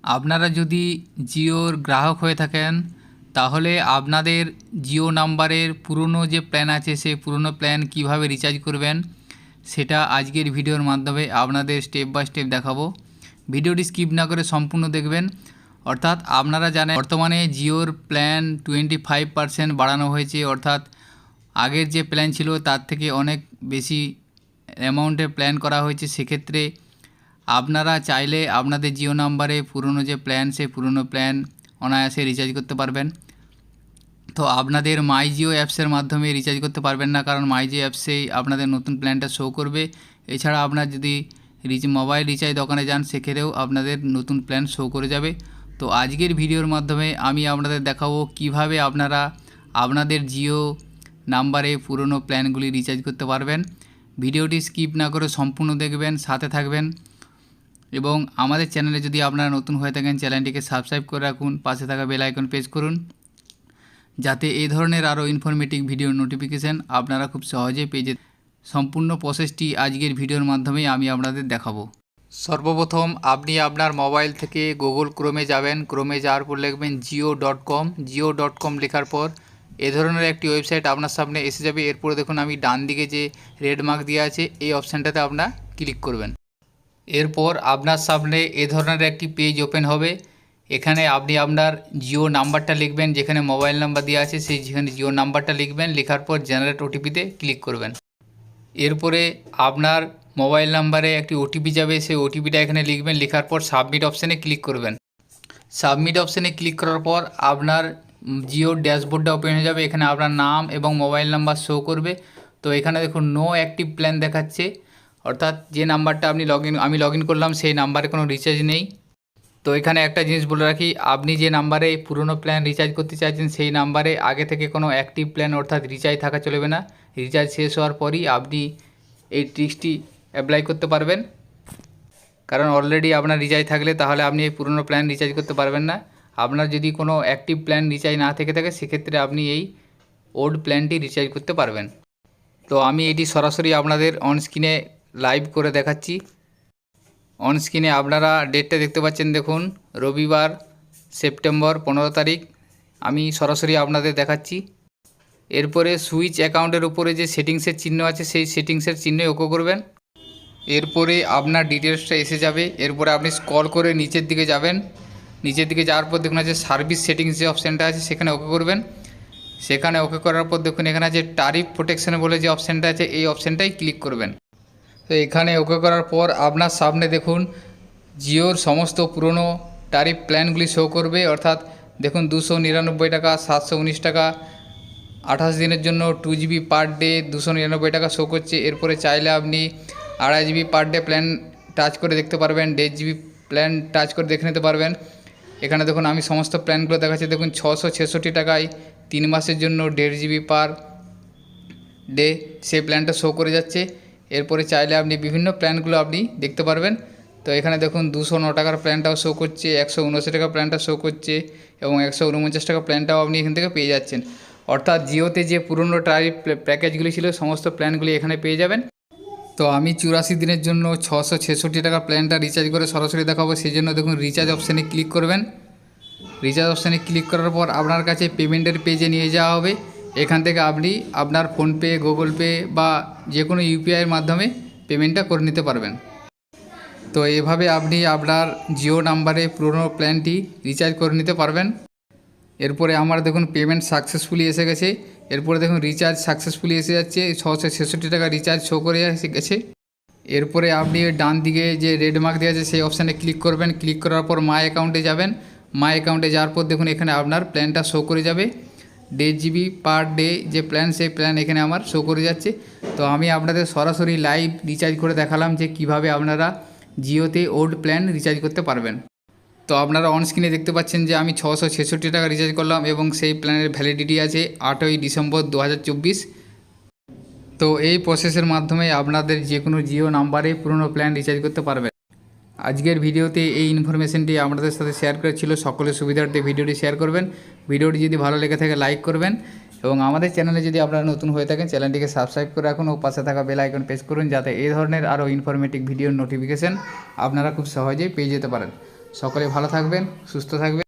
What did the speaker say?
আপনারা যদি জিওর গ্রাহক হয়ে থাকেন তাহলে আপনাদের জিও নাম্বারের পুরনো যে প্ল্যান আছে সেই পুরনো প্ল্যান কিভাবে রিচার্জ করবেন সেটা আজকের ভিডিওর মাধ্যমে আপনাদের স্টেপ বাই স্টেপ দেখাবো। ভিডিওটি স্কিপ না করে সম্পূর্ণ দেখবেন। অর্থাৎ আপনারা জানেন বর্তমানে জিওর প্ল্যান 25% বাড়ানো হয়েছে, অর্থাৎ আগের যে প্ল্যান ছিল তার থেকে অনেক বেশি অ্যামাউন্টের প্ল্যান করা হয়েছে। সেক্ষেত্রে আপনারা চাইলে আপনাদের জিও নাম্বারে পুরনো যে প্ল্যান সেই পুরনো প্ল্যান অনায়াসে রিচার্জ করতে পারবেন। তো আপনাদের মাই জিও অ্যাপসের মাধ্যমে রিচার্জ করতে পারবেন না, কারণ মাই জিও অ্যাপসেই আপনাদের নতুন প্ল্যানটা শো করবে। এছাড়া আপনার যদি মোবাইল রিচার্জ দোকানে যান সেক্ষেত্রেও আপনাদের নতুন প্ল্যান শো করে যাবে। তো আজকের ভিডিওর মাধ্যমে আমি আপনাদের দেখাবো কিভাবে আপনারা আপনাদের জিও নাম্বারে পুরনো প্ল্যানগুলি রিচার্জ করতে পারবেন। ভিডিওটি স্কিপ না করে সম্পূর্ণ দেখবেন, সাথে থাকবেন। এবং আমাদের চ্যানেলে যদি আপনারা নতুন হয়ে থাকেন চ্যানেলটিকে সাবস্ক্রাইব করে রাখুন, পাশে থাকা বেল আইকন প্রেস করুন, যাতে এই ধরনের আরও ইনফরমেটিভ ভিডিওর নোটিফিকেশান আপনারা খুব সহজেই পেয়ে যেতে। সম্পূর্ণ প্রসেসটি আজকের ভিডিওর মাধ্যমে আমি আপনাদের দেখাবো। সর্বপ্রথম আপনি আপনার মোবাইল থেকে গুগল ক্রোমে যাবেন। ক্রোমে যাওয়ার পর লিখবেন জিও.com। জিও.com লেখার পর এ ধরনের একটি ওয়েবসাইট আপনার সামনে এসে যাবে। এরপরে দেখুন আমি ডান দিকে যে রেড মার্ক দেওয়া আছে এই অপশানটাতে আপনার ক্লিক করবেন। এরপর আপনার সামনে এ ধরনের একটি পেজ ওপেন হবে। এখানে আপনি আপনার জিও নাম্বারটা লিখবেন, যেখানে মোবাইল নাম্বার দেওয়া আছে সেই যেখানে জিও নাম্বারটা লিখবেন। লেখার পর জেনারেট ওটিপিতে ক্লিক করবেন। এরপরে আপনার মোবাইল নাম্বারে একটি ওটিপি যাবে, সেই ওটিপিটা এখানে লিখবেন। লেখার পর সাবমিট অপশানে ক্লিক করবেন। সাবমিট অপশানে ক্লিক করার পর আপনার জিওর ড্যাশবোর্ডটা ওপেন হয়ে যাবে। এখানে আপনার নাম এবং মোবাইল নাম্বার শো করবে। তো এখানে দেখুন নো অ্যাক্টিভ প্ল্যান দেখাচ্ছে, অর্থাৎ যে নাম্বারটা আমি লগ ইন করলাম সেই নাম্বারে কোনো রিচার্জ নেই। তো এখানে একটা জিনিস বলে রাখি, আপনি যে নাম্বারে পুরনো প্ল্যান রিচার্জ করতে চাইছেন সেই নাম্বারে আগে থেকে কোনো অ্যাক্টিভ প্ল্যান অর্থাৎ রিচার্জ থাকা চলবে না। রিচার্জ শেষ হওয়ার পরই আপনি এই ট্রিক্সটি অ্যাপ্লাই করতে পারবেন, কারণ অলরেডি আপনার রিচার্জ থাকলে তাহলে আপনি এই পুরনো প্ল্যান রিচার্জ করতে পারবেন না। আপনার যদি কোনো অ্যাক্টিভ প্ল্যান রিচার্জ না থেকে থাকে সেক্ষেত্রে আপনি এই ওল্ড প্ল্যানটি রিচার্জ করতে পারবেন। তো আমি এটি সরাসরি আপনাদের অন স্ক্রিনে লাইভ করে দেখাচ্ছি। অন স্ক্রিনে আপনারা ডেটটা দেখতে পাচ্ছেন, দেখুন রবিবার সেপ্টেম্বর 15 তারিখ আমি সরাসরি আপনাদের দেখাচ্ছি। এরপরে সুইচ অ্যাকাউন্টের উপরে যে সেটিংসের চিহ্ন আছে সেই সেটিংসের চিহ্নে ওকে করবেন। এরপরে আপনার ডিটেলসটা এসে যাবে। এরপরে আপনি স্ক্রল করে নিচের দিকে যাবেন। নিচের দিকে যাওয়ার পর দেখুন আছে সার্ভিস সেটিংস যে অপশানটা আছে সেখানে ওকে করবেন। সেখানে ওকে করার পর দেখুন এখানে আছে ট্যারিফ প্রোটেকশন বলে যে অপশানটা আছে এই অপশানটাই ক্লিক করবেন। তো এখানে ওকে করার পর আপনার সামনে দেখুন জিওর সমস্ত পুরনো ট্যারিফ প্ল্যানগুলি শো করবে। অর্থাৎ দেখুন 299 টাকা, 719 টাকা, 28 দিনের জন্য 2 জিবি পার ডে 299 টাকা শো করছে। এরপরে চাইলে আপনি 2.5 GB per day plan touch করে দেখতে পারবেন, 1.5 জিবি প্ল্যান টাচ করে দেখে নিতে পারবেন। এখানে দেখুন আমি সমস্ত প্ল্যানগুলো দেখাচ্ছি। দেখুন 666 টাকায় 3 মাসের জন্য 1.5 জিবি পার ডে সেই প্ল্যানটা শো করে যাচ্ছে। এরপরে চাইলে আপনি বিভিন্ন প্ল্যানগুলো আপনি দেখতে পারবেন। তো এখানে দেখুন 209 টাকার প্ল্যানটাও শো করছে, 179 টাকা প্ল্যানটা শো করছে এবং 149 টাকা প্ল্যানটাও আপনি এখান থেকে পেয়ে যাচ্ছেন। অর্থাৎ জিওতে যে পুরনো ট্যারিফ প্যাকেজগুলি ছিল সমস্ত প্ল্যানগুলি এখানে পেয়ে যাবেন। তো আমি 84 দিনের জন্য 666 টাকা প্ল্যানটা রিচার্জ করে সরাসরি দেখাবো। সেই জন্য দেখুন রিচার্জ অপশানে ক্লিক করবেন। রিচার্জ অপশানে ক্লিক করার পর আপনার কাছে পেমেন্টের পেজে নিয়ে যাওয়া হবে। এখান থেকে আপনি আপনার ফোনপে, গুগল পে বা যে কোনো ইউপিআইয়ের মাধ্যমে পেমেন্টটা করে নিতে পারবেন। তো এভাবে আপনি আপনার জিও নাম্বারে পুরনো প্ল্যানটি রিচার্জ করে নিতে পারবেন। এরপরে আমার দেখুন পেমেন্ট সাকসেসফুলি এসে গেছে। এরপরে দেখুন রিচার্জ সাকসেসফুলি এসে যাচ্ছে, 666 টাকা রিচার্জ শো করে এসে গেছে। এরপরে আপনি ডান দিকে যে রেড মার্ক দেওয়া আছে সেই অপশানে ক্লিক করবেন। ক্লিক করার পর মাই অ্যাকাউন্টে যাবেন। মাই অ্যাকাউন্টে যাওয়ার পর দেখুন এখানে আপনার প্ল্যানটা শো করে যাবে। 1.5 জিবি পার ডে যে প্ল্যান সেই প্ল্যান এখানে আমার শো করে যাচ্ছে। তো আমি আপনাদের সরাসরি লাইভ রিচার্জ করে দেখালাম যে কিভাবে আপনারা জিওতে ওল্ড প্ল্যান রিচার্জ করতে পারবেন। তো আপনারা অন স্ক্রিনে দেখতে পাচ্ছেন যে আমি 666 টাকা রিচার্জ করলাম এবং সেই প্ল্যানের ভ্যালিডিটি আছে 8ই ডিসেম্বর 2024। তো এই প্রসেসের মাধ্যমে আপনাদের যে কোনো জিও নাম্বারে পুরনো প্ল্যান রিচার্জ করতে পারবেন। আজকের ভিডিওতে এই ইনফরমেশনটি আপনাদের সাথে শেয়ার করেছিল। সকলের সুবিধার্থে ভিডিওটি শেয়ার করবেন। ভিডিওটি যদি ভালো লেগে থাকে লাইক করবেন এবং আমাদের চ্যানেলে যদি আপনারা নতুন হয়ে থাকেন চ্যানেলটিকে সাবস্ক্রাইব করে রাখুন ও পাশে থাকা বেল আইকন প্রেস করুন, যাতে এই ধরনের আরও ইনফরমেটিভ ভিডিওর নোটিফিকেশান আপনারা খুব সহজেই পেয়ে যেতে পারেন। সকলে ভালো থাকবেন, সুস্থ থাকবেন।